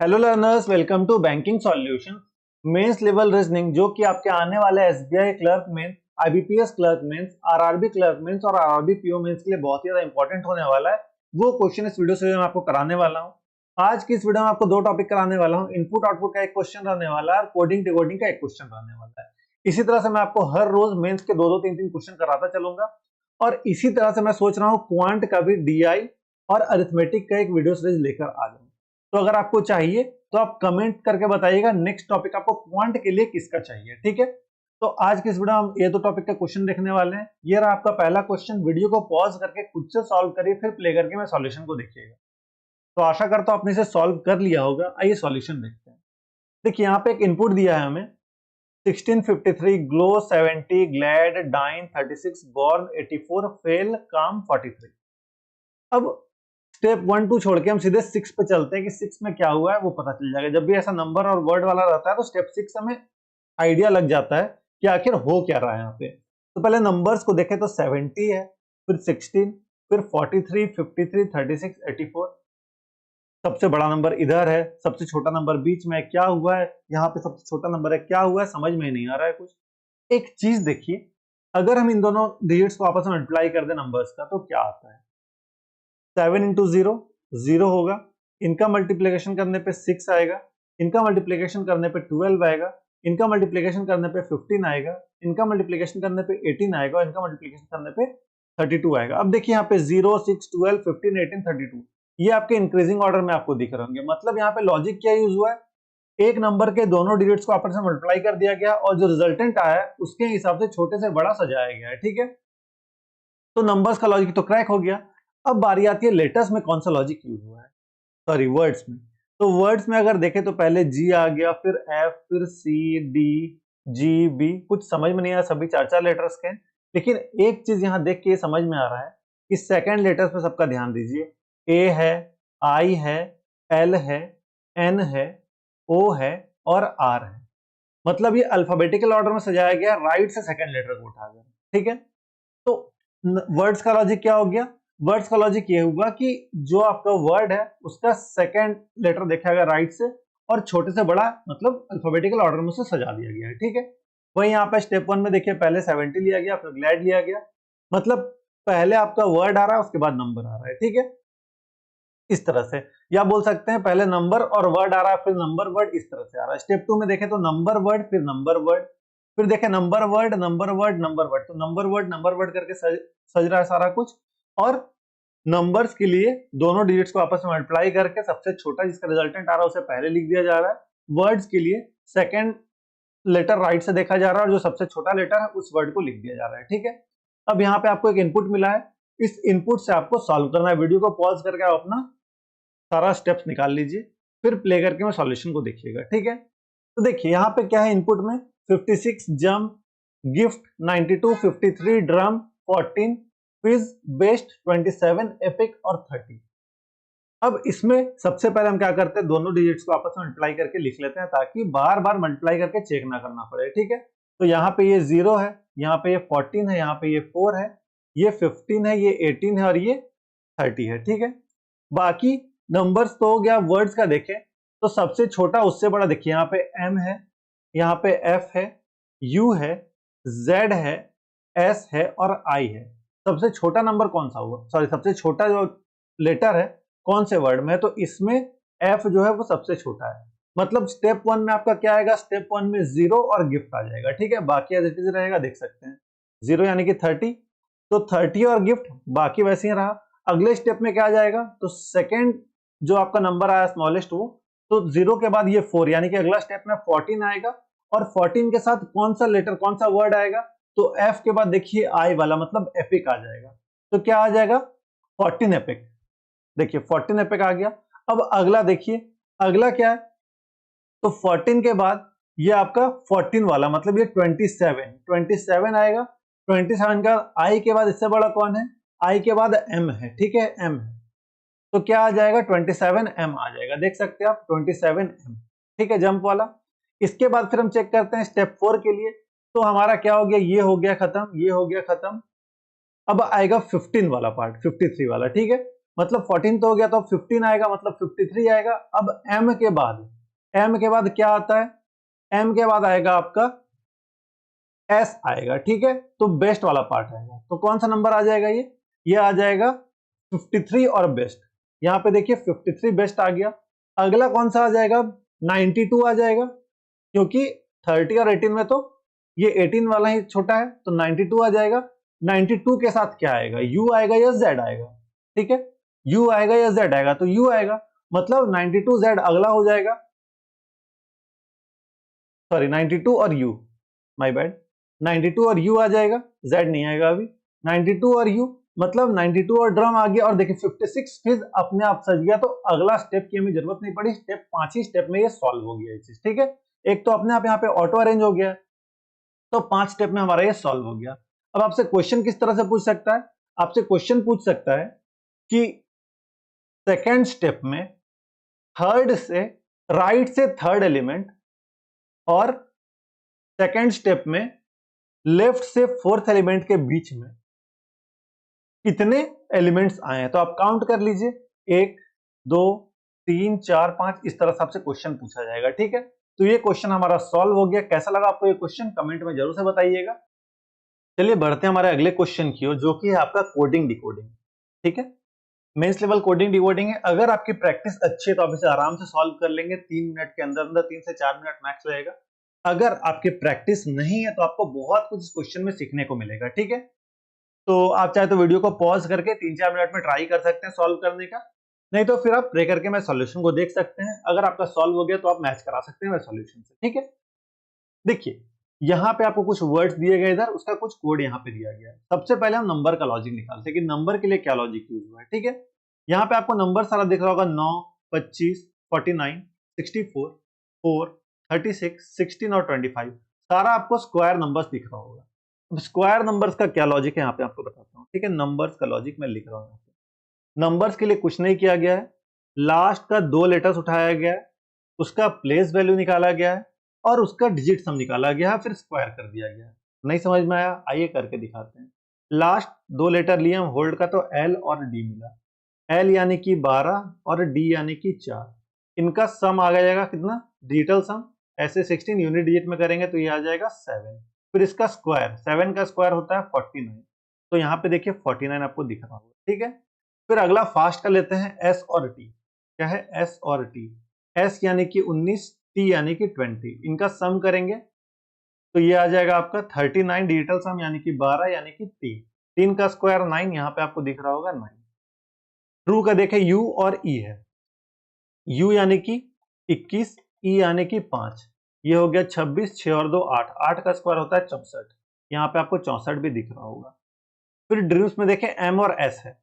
Hello learners, welcome to banking solution. Mains level reasoning जो कि आपके आने वाले SBI clerk mains, IBPS clerk mains, RRB clerk mains और आरआरबी पीओ मेंस के लिए बहुत ही ज्यादा इंपॉर्टेंट होने वाला है। वो क्वेश्चन इस वीडियो से मैं आपको कराने वाला हूँ। आज की इस वीडियो में आपको दो टॉपिक कराने वाला हूँ। इनपुट आउटपुट का एक क्वेश्चन रहने वाला है और कोडिंग डिकोडिंग का एक क्वेश्चन रहने वाला है। इसी तरह से मैं आपको हर रोज मेंस के दो दो तीन तीन क्वेश्चन कराता चलूंगा और इसी तरह से मैं सोच रहा हूँ क्वांट का भी डीआई और अरिथमेटिक का एक वीडियो सीरीज लेकर आ जाऊँ। तो अगर आपको चाहिए तो आप कमेंट करके बताइएगा नेक्स्ट टॉपिक आपको क्वांट के लिए किसका चाहिए। ठीक है, तो आज की इस वीडियो में हम ये दो टॉपिक का क्वेश्चन देखने वाले हैं। ये रहा आपका पहला क्वेश्चन। वीडियो को पॉज करके खुद से सॉल्व करिए, फिर प्ले करके मैं सॉल्यूशन को देखिएगा। तो आशा करता हूं आपने इसे सॉल्व कर लिया होगा। आइए सॉल्यूशन देखते हैं। देखिए यहाँ पे एक इनपुट दिया है हमें 1653, glow 70, glad, dine 36, born 84, fail, काम 43। अब स्टेप 1 2 छोड़ के हम सीधे 6 पे चलते हैं कि 6 में क्या हुआ है वो पता चल जाएगा। जब भी ऐसा नंबर और वर्ड वाला रहता है तो स्टेप 6 हमें आइडिया लग जाता है कि आखिर हो क्या रहा है यहाँ पे। तो पहले नंबर्स को देखें तो 70 है, फिर 16, फिर 43, 53, 36, 84। सबसे बड़ा नंबर इधर है, सबसे छोटा नंबर बीच में है। क्या हुआ है यहाँ पे? सबसे छोटा नंबर है, क्या हुआ है समझ में ही नहीं आ रहा है कुछ। एक चीज देखिए, अगर हम इन दोनों डिजिट्स को आपस में मल्टीप्लाई कर दे नंबर्स का तो क्या आता है? 7 इंटू 0 0 होगा। इनका मल्टीप्लीकेशन करने पे 6 आएगा, इनका मल्टीप्लीकेशन करने पे 12 आएगा, इनका मल्टीप्लीकेशन करने पे 15 आएगा, इनका मल्टीप्लीकेशन करने पे 18 आएगा और इनका मल्टीप्लीकेशन करने पे 32 आएगा। अब देखिए यहाँ पे 0 6 12 15 18 32 ये आपके इंक्रीजिंग ऑर्डर में आपको दिख रहे होंगे। मतलब यहाँ पे लॉजिक क्या यूज हुआ है? एक नंबर के दोनों डिजिट्स को आपस में मल्टीप्लाई कर दिया गया और जो रिजल्टेंट आया है उसके हिसाब से छोटे से बड़ा सजाया गया है। ठीक है, तो नंबर्स का लॉजिक तो क्रैक हो गया। अब बारी आती है लेटर्स में कौन सा लॉजिक यूज हुआ है, सॉरी वर्ड्स में। तो वर्ड्स में अगर देखें तो पहले जी आ गया, फिर एफ, फिर सी, डी, जी, बी। कुछ समझ में नहीं आया, सभी चार चार लेटर्स के हैं। लेकिन एक चीज यहां देख के ये समझ में आ रहा है कि सेकंड लेटर्स पे सबका ध्यान दीजिए। ए है, आई है, एल है, एन है, ओ है और आर है। मतलब ये अल्फाबेटिकल ऑर्डर में सजाया गया, राइट से सेकंड लेटर को उठाकर। ठीक है, तो वर्ड्स का लॉजिक क्या हो गया? वर्ड्स का लॉजिक ये हुआ कि जो आपका वर्ड है उसका सेकंड लेटर देखा गया राइट से और छोटे से बड़ा मतलब अल्फाबेटिकल ऑर्डर में से सजा दिया गया है। ठीक है, वही यहाँ पे स्टेप 1 में देखिए पहले 70 लिया गया, फिर ग्लैड लिया गया। मतलब पहले आपका वर्ड आ रहा है, उसके बाद नंबर आ रहा है। ठीक है, इस तरह से, या बोल सकते हैं पहले नंबर और वर्ड आ रहा है, फिर नंबर वर्ड, इस तरह से आ रहा है। स्टेप 2 में देखें तो नंबर वर्ड, फिर नंबर वर्ड, फिर देखें number word, number word, number word. तो नंबर वर्ड करके सज रहा है सारा कुछ। और नंबर्स के लिए दोनों डिजिट्स को आपस में मल्टीप्लाई करके सबसे छोटा जिसका रिजल्टेंट आ रहा है उसे पहले लिख दिया जा रहा है। वर्ड्स के लिए सेकंड लेटर राइट से देखा जा रहा है और जो सबसे छोटा लेटर है उस वर्ड को लिख दिया जा रहा है। ठीक है, अब यहाँ पे आपको एक इनपुट मिला है, इस इनपुट से आपको सॉल्व करना है। वीडियो को पॉज करके आप अपना सारा स्टेप्स निकाल लीजिए, फिर प्ले करके मैं सॉल्यूशन को देखिएगा। ठीक है, तो देखिए यहाँ पे क्या है इनपुट में 56 jump, gift 92, 53 drum, 14 quiz, best 27, epic और 30। अब इसमें सबसे पहले हम क्या करते हैं, दोनों डिजिट्स को आपस में मल्टीप्लाई करके लिख लेते हैं ताकि बार बार मल्टीप्लाई करके चेक ना करना पड़े। ठीक है, तो यहाँ पे ये 0 है, यहाँ पे ये 14 है, यहाँ पे ये 4 है, ये 15 है, ये 18 है और ये 30 है। ठीक है, बाकी नंबर्स तो हो गया। वर्ड्स का देखें तो सबसे छोटा उससे बड़ा देखिए, यहाँ पे एम है, यहाँ पे एफ है, यू है, जेड है, एस है और आई है। सबसे छोटा नंबर कौन सा हुआ, सॉरी सबसे छोटा जो लेटर है कौन से वर्ड में है? तो इसमें एफ जो है वो सबसे छोटा है। मतलब स्टेप 1 में आपका क्या आएगा? स्टेप 1 में 0 और गिफ्ट आ जाएगा। ठीक है, बाकी एज इट इज रहेगा, देख सकते हैं 0 यानी कि 30, तो 30 और गिफ्ट बाकी वैसे ही रहा। अगले स्टेप में क्या आ जाएगा? तो सेकेंड जो आपका नंबर आया स्मॉलेस्ट वो, तो 0 के बाद ये 4 यानी कि अगला स्टेप में 14 आएगा और 14 के साथ कौन सा लेटर कौन सा वर्ड आएगा? तो एफ के बाद देखिए आई वाला, मतलब एपिक आ जाएगा। तो क्या आ जाएगा? 14 एपिक। देखिए 14 एपिक आ गया। अब अगला देखिए, अगला क्या है? तो 14 के बाद ये आपका 14 वाला, मतलब ये 27 आएगा। 27 का आई के बाद इससे बड़ा कौन है? आई के बाद एम है। ठीक है, एम है, तो क्या आ जाएगा? 27M आ जाएगा। देख सकते हैं आप 27M। ठीक है, जंप वाला। इसके बाद फिर हम चेक करते हैं स्टेप 4 के लिए। तो हमारा क्या हो गया? ये हो गया खत्म, ये हो गया खत्म। अब आएगा 15 वाला पार्ट, 53 वाला। ठीक है, मतलब 14 तो हो गया, तो अब 15 आएगा, मतलब 53 आएगा। अब m के बाद क्या आता है? m के बाद आएगा आपका s आएगा, ठीक है। तो बेस्ट वाला पार्ट आएगा, तो कौन सा नंबर आ जाएगा? ये आ जाएगा 53 और बेस्ट। यहाँ पे देखिए 53 बेस्ट आ गया। अगला कौन सा आ जाएगा? 92 आ जाएगा, क्योंकि 30 और 18 में तो ये 18 वाला ही छोटा है, तो 92 आ जाएगा। 92 के साथ क्या आएगा? u आएगा या z आएगा? ठीक है, u आएगा या z आएगा? तो u आएगा, मतलब 92z अगला हो जाएगा। सॉरी, 92 और u, माय बैड, 92 और u आ जाएगा, z नहीं आएगा अभी। 92 और u मतलब 92 और ड्रम आ गया, और देखिए 56 फिर अपने आप सज गया, तो अगला स्टेप की हमें जरूरत नहीं पड़ी। स्टेप 5 ही स्टेप में ये सॉल्व हो गया ये चीज, ठीक है। एक तो अपने आप यहाँ पे ऑटो अरेंज हो गया, तो 5 स्टेप में हमारा ये सॉल्व हो गया। अब आपसे क्वेश्चन किस तरह से पूछ सकता है? आपसे क्वेश्चन पूछ सकता है कि सेकेंड स्टेप में थर्ड से राइट से थर्ड एलिमेंट और सेकेंड स्टेप में लेफ्ट से फोर्थ एलिमेंट के बीच में कितने एलिमेंट्स आए हैं। तो आप काउंट कर लीजिए, 1 2 3 4 5, इस तरह से आपसे क्वेश्चन पूछा जाएगा, ठीक है। तो ये क्वेश्चन हमारा सॉल्व हो गया। कैसा लगा आपको ये क्वेश्चन? कमेंट में जरूर से बताइएगा। चलिए बढ़ते हैं हमारे अगले क्वेश्चन की ओर, जो कि है आपका कोडिंग डिकोडिंग, ठीक है। मेंस लेवल कोडिंग डिकोडिंग है। अगर आपकी प्रैक्टिस अच्छी है तो आप इसे आराम से सॉल्व कर लेंगे 3 मिनट के अंदर अंदर, 3 से 4 मिनट मैक्स लगेगा। अगर आपकी प्रैक्टिस नहीं है तो आपको बहुत कुछ इस क्वेश्चन में सीखने को मिलेगा, ठीक है। तो आप चाहे तो वीडियो को पॉज करके 3-4 मिनट में ट्राई कर सकते हैं सॉल्व करने का, नहीं तो फिर आप प्रे करके मैं सॉल्यूशन को देख सकते हैं। अगर आपका सॉल्व हो गया तो आप मैच करा सकते हैं मेरे सॉल्यूशन से, ठीक है। देखिए यहाँ पे आपको कुछ वर्ड्स दिए गए, इधर उसका कुछ कोड यहाँ पे दिया गया है। सबसे पहले हम नंबर का लॉजिक निकालते हैं कि नंबर के लिए क्या लॉजिक यूज हुआ है, ठीक है। यहाँ पे आपको नंबर सारा दिख रहा होगा, 9 25 49 64 4 36 16 और 25, सारा आपको स्क्वायर नंबर्स दिख रहा होगा। अब स्क्वायर नंबर्स का क्या लॉजिक है यहाँ पे आपको बताता हूँ, ठीक है। नंबर्स का लॉजिक मैं लिख रहा हूँ। नंबर्स के लिए कुछ नहीं किया गया है, लास्ट का 2 लेटर्स उठाया गया है, उसका प्लेस वैल्यू निकाला गया है और उसका डिजिट सम निकाला गया है, फिर स्क्वायर कर दिया गया है। नहीं समझ में आया? आइए करके दिखाते हैं। लास्ट 2 लेटर लिए हम होल्ड का, तो एल और डी मिला। एल यानी कि 12 और डी यानी कि 4, इनका सम आ जाएगा कितना? डिजिटल सम। ऐसे 16 यूनिट डिजिट में करेंगे तो ये आ जाएगा 7। फिर इसका स्क्वायर, 7 का स्क्वायर होता है 49, तो यहाँ पे देखिए 49 आपको दिख रहा होगा, ठीक है। फिर अगला फास्ट कर लेते हैं, एस और टी। क्या है? एस और टी। एस यानी कि 19, टी यानी कि 20, इनका सम करेंगे तो ये आ जाएगा आपका 39 डिजिटल सम, यानी कि 12 यानी कि 3। 3 का स्क्वायर 9, यहाँ पे आपको दिख रहा होगा 9। ट्रू का देखें, यू और ई है। यू यानी कि 21, ई यानी कि 5, ये हो गया 26, 6 और 2 8, 8 का स्क्वायर होता है 64, यहाँ पे आपको 64 भी दिख रहा होगा। फिर ड्रीम्स में देखें, एम और एस है।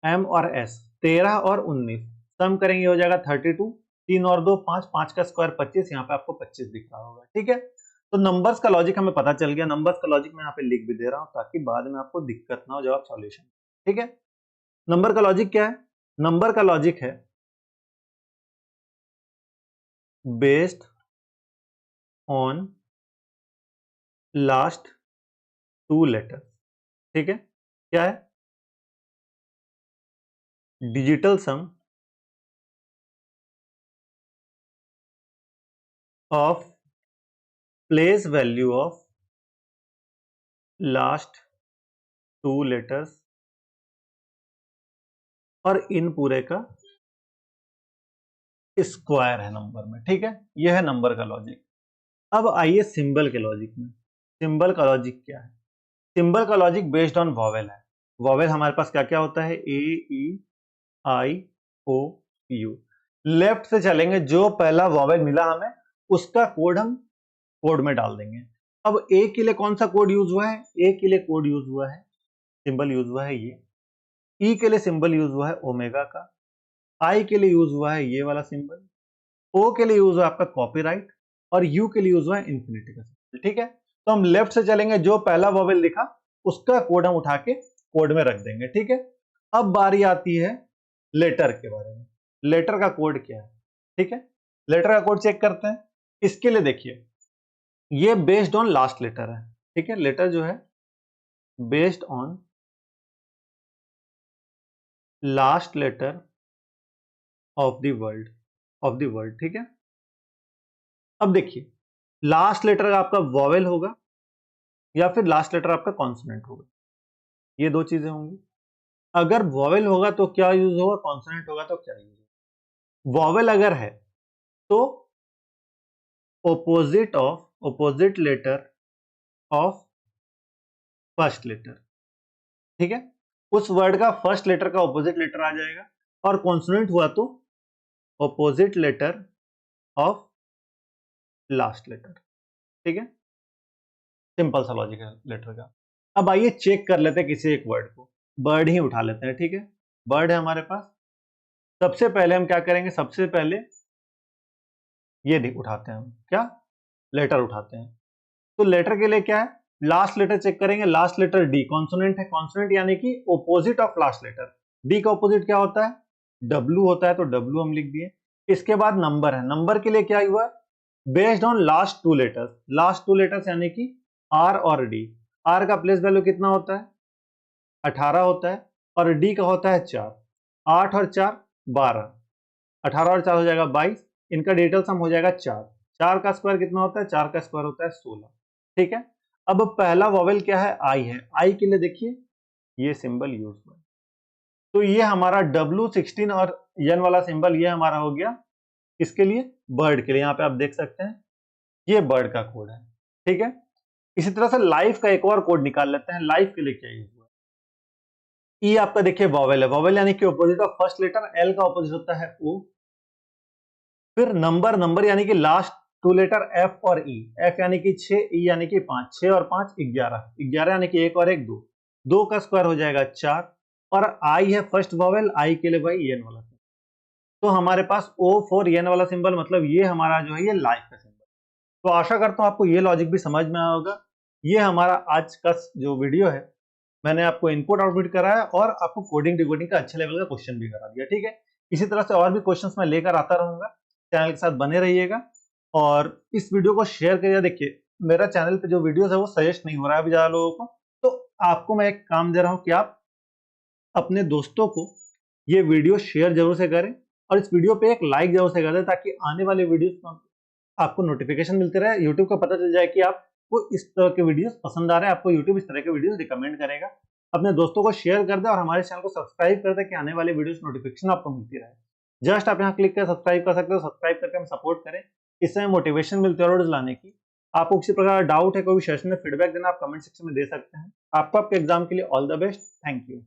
एम और एस 13 और 19, सम करेंगे हो जाएगा 32, 3 और 2 5, 5 का स्क्वायर 25, यहाँ पे आपको 25 दिख रहा होगा, ठीक है। तो नंबर्स का लॉजिक हमें पता चल गया। नंबर्स का लॉजिक मैं यहाँ पे लिख भी दे रहा हूँ ताकि बाद में आपको दिक्कत ना हो जब आप सॉल्यूशन, ठीक है। नंबर का लॉजिक क्या है? नंबर का लॉजिक है बेस्ड ऑन लास्ट 2 लेटर्स, ठीक है। क्या है? Digital sum of place value of last 2 letters और इन पूरे का स्क्वायर है नंबर में, ठीक है। यह है नंबर का लॉजिक। अब आइए सिंबल के लॉजिक में। सिंबल का लॉजिक क्या है? सिंबल का लॉजिक बेस्ड ऑन वॉवेल है। वॉवेल हमारे पास क्या क्या होता है? ए, ई, आई, ओ, यू। लेफ्ट से चलेंगे, जो पहला वॉवेल मिला हमें उसका कोड हम कोड में डाल देंगे। अब ए के लिए कौन सा कोड यूज हुआ है? ए के लिए कोड यूज हुआ है, सिंबल यूज हुआ है ये। ई के लिए सिंबल यूज हुआ है ओमेगा का। आई के लिए यूज हुआ है ये वाला सिंबल। ओ के लिए यूज हुआ है आपका कॉपीराइट, और यू के लिए यूज हुआ है इंफिनिटी का सिंबल, ठीक है। तो हम लेफ्ट से चलेंगे, जो पहला वॉवेल लिखा उसका कोड हम उठा के कोड में रख देंगे, ठीक है। अब बारी आती है लेटर के बारे में। लेटर का कोड क्या है, ठीक है। लेटर का कोड चेक करते हैं। इसके लिए देखिए, ये बेस्ड ऑन लास्ट लेटर है, ठीक है। लेटर जो है based on last letter of the word, ठीक है। अब देखिए, लास्ट लेटर आपका वॉवेल होगा या फिर लास्ट लेटर आपका कॉन्सोनेंट होगा, ये दो चीजें होंगी। अगर वॉवेल होगा तो क्या यूज होगा, कॉन्सोनेंट होगा तो क्या यूज होगा। वॉवेल अगर है तो opposite letter of first letter, ठीक है। उस वर्ड का फर्स्ट लेटर का ऑपोजिट लेटर आ जाएगा, और कॉन्सोनेंट हुआ तो opposite letter of last letter, ठीक है। सिंपल सा लॉजिक है लेटर का। अब आइए चेक कर लेते हैं किसी एक वर्ड को, बर्ड ही उठा लेते हैं, ठीक है। बर्ड है हमारे पास। सबसे पहले हम क्या करेंगे, सबसे पहले ये उठाते हैं हम, क्या, लेटर उठाते हैं। तो लेटर के लिए क्या है, लास्ट लेटर चेक करेंगे। लास्ट लेटर डी, कॉन्सोनेंट है, कॉन्सोनेंट यानी कि opposite of last letter. D का ऑपोजिट क्या होता है, डब्ल्यू होता है, तो डब्ल्यू हम लिख दिए। इसके बाद नंबर है, नंबर के लिए क्या हुआ, based on last two letters. Last two letters यानी कि आर और डी। आर का प्लेस वैल्यू कितना होता है, 18 होता है, और डी का होता है 4। 8 और 4 12, 18 और 4 हो जाएगा 22। इनका डिटेल सम हो जाएगा 4। 4 का स्क्वायर कितना होता है, 4 का स्क्वायर होता है 16, ठीक है। अब पहला वॉवेल क्या है, आई है। आई के लिए देखिए ये सिंबल यूज हुआ, तो ये हमारा W16 और एन वाला सिंबल ये हमारा हो गया इसके लिए, बर्ड के लिए। यहाँ पे आप देख सकते हैं ये बर्ड का कोड है, ठीक है। इसी तरह से लाइफ का एक और कोड निकाल लेते हैं। लाइफ के लिए क्या यूज हुआ, ई आपका देखिए वॉवेल है, वॉवेल यानी कि opposite of first letter. L का ऑपोजिट होता है ओ। फिर नंबर, नंबर यानी कि लास्ट टू लेटर एफ और ई। एफ यानी कि 6, ई यानी कि 5। 6 और 5 11, 11 यानी कि 1 और 1 2, 2 का स्क्वायर हो जाएगा 4। और आई है फर्स्ट वॉवेल, आई के लिए वही एन वाला, तो हमारे पास ओ फॉर एन वाला सिंबल, मतलब ये हमारा जो है ये लाइफ का सिंबल। तो आशा करता हूं आपको ये लॉजिक भी समझ में आया होगा। ये हमारा आज का जो वीडियो है, मैंने आपको इनपुट आउटपुट कराया और आपको कोडिंग डिकोडिंग का अच्छे लेवल का क्वेश्चन भी करा दिया, ठीक है। इसी तरह से और भी क्वेश्चंस मैं लेकर आता रहूंगा, चैनल के साथ बने रहिएगा और इस वीडियो को शेयर करिए। देखिए मेरा चैनल पे जो वीडियोस है वो सजेस्ट नहीं हो रहा है अभी ज्यादा लोगों को, तो आपको मैं एक काम दे रहा हूं कि आप अपने दोस्तों को ये वीडियो शेयर जरूर से करें और इस वीडियो पे एक लाइक जरूर से कर दें, ताकि आने वाले वीडियोस आपको नोटिफिकेशन मिलते रहे। यूट्यूब को पता चल जाए कि आपको इस तरह के वीडियोस पसंद आ रहे हैं, आपको यूट्यूब इस तरह के वीडियोस रिकमेंड करेगा। अपने दोस्तों को शेयर कर दें और हमारे चैनल को सब्सक्राइब कर दें कि आने वाले वीडियोस नोटिफिकेशन आपको मिलती रहे। जस्ट आप यहाँ क्लिक कर सब्सक्राइब कर सकते हो, सब्सक्राइब करके हम सपोर्ट करें, इससे हमें मोटिवेशन मिलती है और लाने की। आपको किसी प्रकार का डाउट है, कोई भी सेशन में फीडबैक देना, आप कमेंट सेक्शन में दे सकते हैं। आपको आपके एग्जाम के लिए all the best. Thank you.